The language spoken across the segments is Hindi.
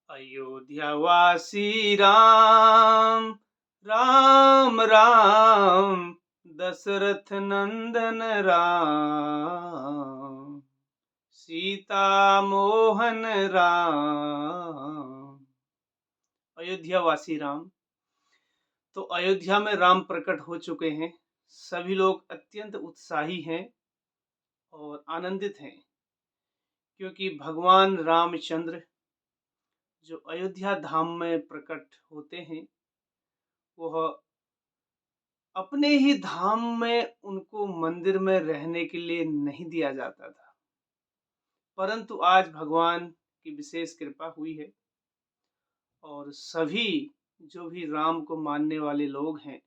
अयोध्यावासी राम राम राम, दशरथ नंदन राम, सीता मोहन राम। अयोध्यावासी राम। तो अयोध्या में राम प्रकट हो चुके हैं। सभी लोग अत्यंत उत्साही हैं और आनंदित हैं, क्योंकि भगवान रामचंद्र जो अयोध्या धाम में प्रकट होते हैं, वह अपने ही धाम में उनको मंदिर में रहने के लिए नहीं दिया जाता था, परंतु आज भगवान की विशेष कृपा हुई है और सभी जो भी राम को मानने वाले लोग हैं,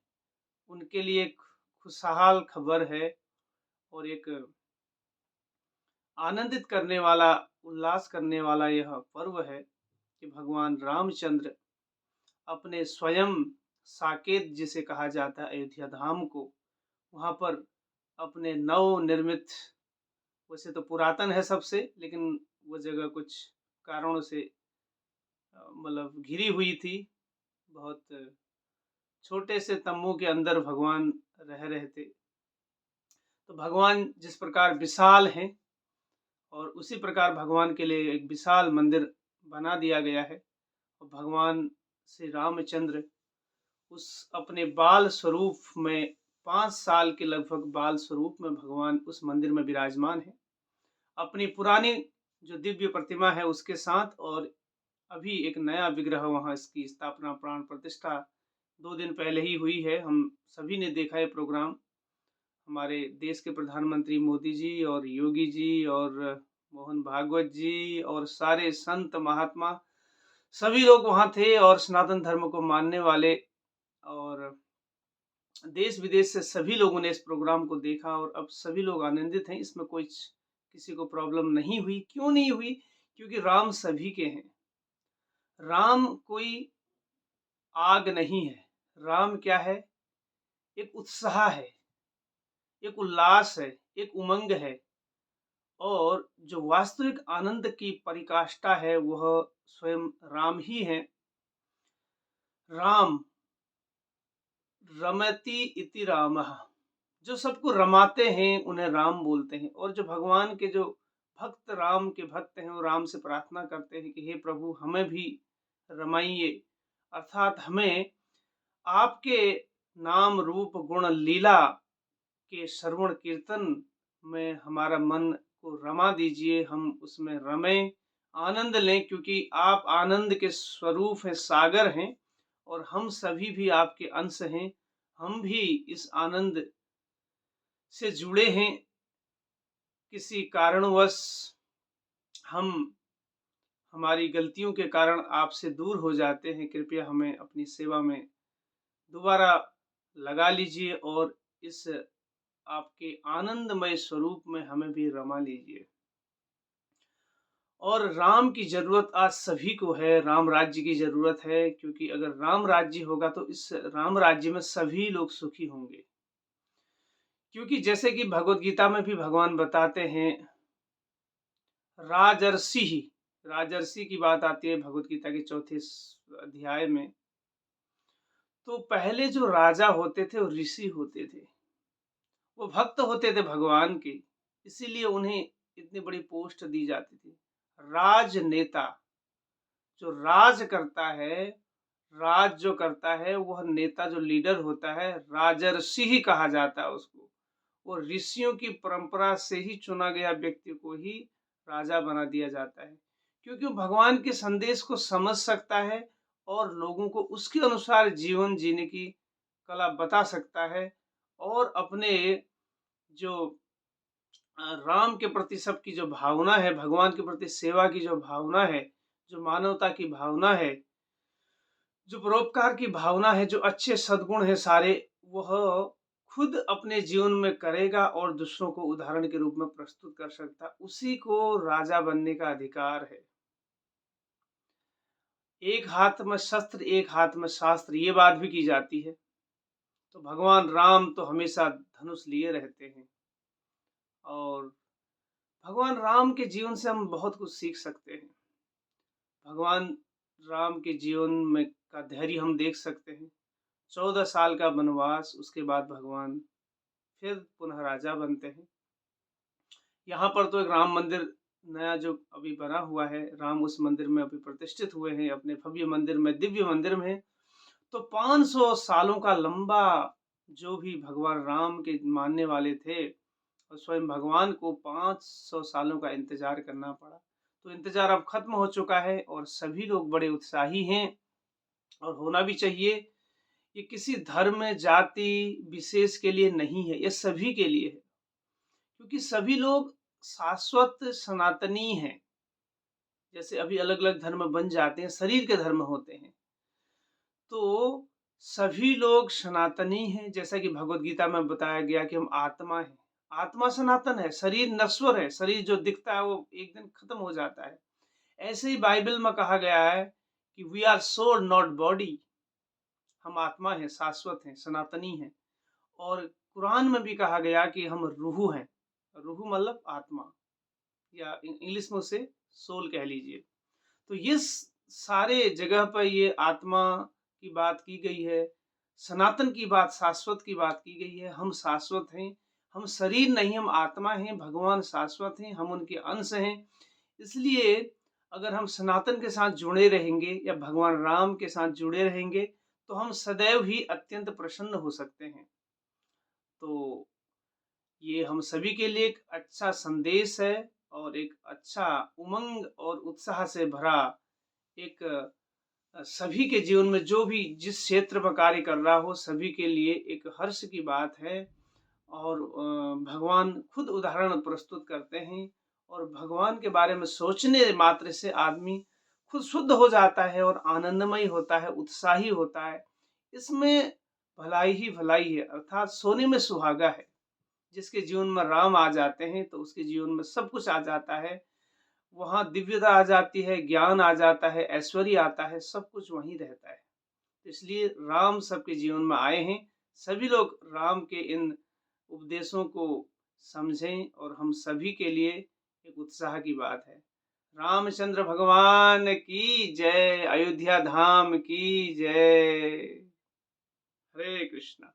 उनके लिए एक खुशहाल खबर है और एक आनंदित करने वाला, उल्लास करने वाला यह पर्व है कि भगवान रामचंद्र अपने स्वयं साकेत जिसे कहा जाता है अयोध्या धाम को, वहाँ पर अपने नव निर्मित, वैसे तो पुरातन है सबसे, लेकिन वो जगह कुछ कारणों से मतलब घिरी हुई थी। बहुत छोटे से तम्बू के अंदर भगवान रह रहे थे। तो भगवान जिस प्रकार विशाल हैं, और उसी प्रकार भगवान के लिए एक विशाल मंदिर बना दिया गया है। और भगवान श्री रामचंद्र उस अपने बाल स्वरूप में, 5 साल के लगभग बाल स्वरूप में भगवान उस मंदिर में विराजमान है, अपनी पुरानी जो दिव्य प्रतिमा है उसके साथ। और अभी एक नया विग्रह वहाँ, इसकी स्थापना प्राण प्रतिष्ठा 2 दिन पहले ही हुई है। हम सभी ने देखा है प्रोग्राम। हमारे देश के प्रधानमंत्री मोदी जी और योगी जी और मोहन भागवत जी और सारे संत महात्मा, सभी लोग वहाँ थे और सनातन धर्म को मानने वाले और देश विदेश से सभी लोगों ने इस प्रोग्राम को देखा और अब सभी लोग आनंदित हैं। इसमें कोई किसी को प्रॉब्लम नहीं हुई। क्यों नहीं हुई? क्योंकि राम सभी के हैं। राम कोई आग नहीं है। राम क्या है? एक उत्साह है, एक उल्लास है, एक उमंग है। और जो वास्तविक आनंद की परिकाष्ठा है वह स्वयं राम ही है। राम रमति इति रामः, जो सबको रमाते हैं उन्हें राम बोलते हैं। और जो भगवान के जो भक्त, राम के भक्त हैं, वो राम से प्रार्थना करते हैं कि हे प्रभु हमें भी रमाइए, अर्थात हमें आपके नाम रूप गुण लीला के श्रवण कीर्तन में हमारा मन को रमा दीजिए, हम उसमें रमें, आनंद लें, क्योंकि आप आनंद के स्वरूप हैं, सागर हैं और हम सभी भी आपके अंश हैं। हम भी इस आनंद से जुड़े हैं। किसी कारणवश हम हमारी गलतियों के कारण आपसे दूर हो जाते हैं, कृपया हमें अपनी सेवा में दोबारा लगा लीजिए और इस आपके आनंदमय स्वरूप में हमें भी रमा लीजिए। और राम की जरूरत आज सभी को है, राम राज्य की जरूरत है, क्योंकि अगर राम राज्य होगा तो इस राम राज्य में सभी लोग सुखी होंगे। क्योंकि जैसे कि भगवत गीता में भी भगवान बताते हैं, राजर्षि राजर्षि की बात आती है भगवत गीता के 4थे अध्याय में। तो पहले जो राजा होते थे वो ऋषि होते थे, वो भक्त होते थे भगवान के, इसीलिए उन्हें इतनी बड़ी पोस्ट दी जाती थी। राजनेता, जो राज करता है, राज जो करता है, वह नेता जो लीडर होता है, राजर्षि ही कहा जाता है उसको। वो ऋषियों की परंपरा से ही चुना गया व्यक्ति को ही राजा बना दिया जाता है, क्योंकि वो भगवान के संदेश को समझ सकता है और लोगों को उसके अनुसार जीवन जीने की कला बता सकता है। और अपने जो राम के प्रति सबकी जो भावना है, भगवान के प्रति सेवा की जो भावना है, जो मानवता की भावना है, जो परोपकार की भावना है, जो अच्छे सद्गुण है सारे, वह खुद अपने जीवन में करेगा और दूसरों को उदाहरण के रूप में प्रस्तुत कर सकता, उसी को राजा बनने का अधिकार है। एक हाथ में शस्त्र, एक हाथ में शास्त्र, ये बात भी की जाती है। तो भगवान राम तो हमेशा धनुष लिए रहते हैं और भगवान राम के जीवन से हम बहुत कुछ सीख सकते हैं। भगवान राम के जीवन में का धैर्य हम देख सकते हैं। 14 साल का वनवास, उसके बाद भगवान फिर पुनः राजा बनते हैं। यहाँ पर तो एक राम मंदिर नया जो अभी बना हुआ है, राम उस मंदिर में अभी प्रतिष्ठित हुए हैं, अपने भव्य मंदिर में, दिव्य मंदिर में। तो 500 सालों का लंबा जो भी भगवान राम के मानने वाले थे, और स्वयं भगवान को 500 सालों का इंतजार करना पड़ा। तो इंतजार अब खत्म हो चुका है और सभी लोग बड़े उत्साही हैं, और होना भी चाहिए। ये किसी धर्म, जाति विशेष के लिए नहीं है, ये सभी के लिए है। क्योंकि सभी लोग शाश्वत सनातनी हैं। जैसे अभी अलग-अलग धर्म बन जाते हैं, शरीर के धर्म होते हैं। तो सभी लोग सनातनी हैं, जैसा कि भगवद गीता में बताया गया कि हम आत्मा हैं। आत्मा सनातन है, शरीर नश्वर है, शरीर जो दिखता है वो एक दिन खत्म हो जाता है। ऐसे ही बाइबल में कहा गया है कि we are soul not body, हम आत्मा हैं, शाश्वत हैं, सनातनी हैं। और कुरान में भी कहा गया कि हम रूह हैं। रूह मतलब आत्मा, या इंग्लिश में उसे सोल कह लीजिए। तो ये सारे जगह पर ये आत्मा की बात की गई है, सनातन की बात, शाश्वत की बात की गई है। हम शाश्वत हैं, हम शरीर नहीं, हम आत्मा हैं, भगवान शाश्वत हैं, हम उनके अंश हैं। इसलिए अगर हम सनातन के साथ जुड़े रहेंगे या भगवान राम के साथ जुड़े रहेंगे, तो हम सदैव ही अत्यंत प्रसन्न हो सकते हैं। तो ये हम सभी के लिए एक अच्छा संदेश है, और एक अच्छा उमंग और उत्साह से भरा एक सभी के जीवन में, जो भी जिस क्षेत्र में कार्य कर रहा हो, सभी के लिए एक हर्ष की बात है। और भगवान खुद उदाहरण प्रस्तुत करते हैं, और भगवान के बारे में सोचने मात्र से आदमी खुद शुद्ध हो जाता है और आनंदमय होता है, उत्साही होता है। इसमें भलाई ही भलाई है, अर्थात सोने में सुहागा है। जिसके जीवन में राम आ जाते हैं, तो उसके जीवन में सब कुछ आ जाता है। वहाँ दिव्यता आ जाती है, ज्ञान आ जाता है, ऐश्वर्य आता है, सब कुछ वहीं रहता है। इसलिए राम सबके जीवन में आए हैं। सभी लोग राम के इन उपदेशों को समझें, और हम सभी के लिए एक उत्साह की बात है। रामचंद्र भगवान की जय, अयोध्या धाम की जय। हरे कृष्णा।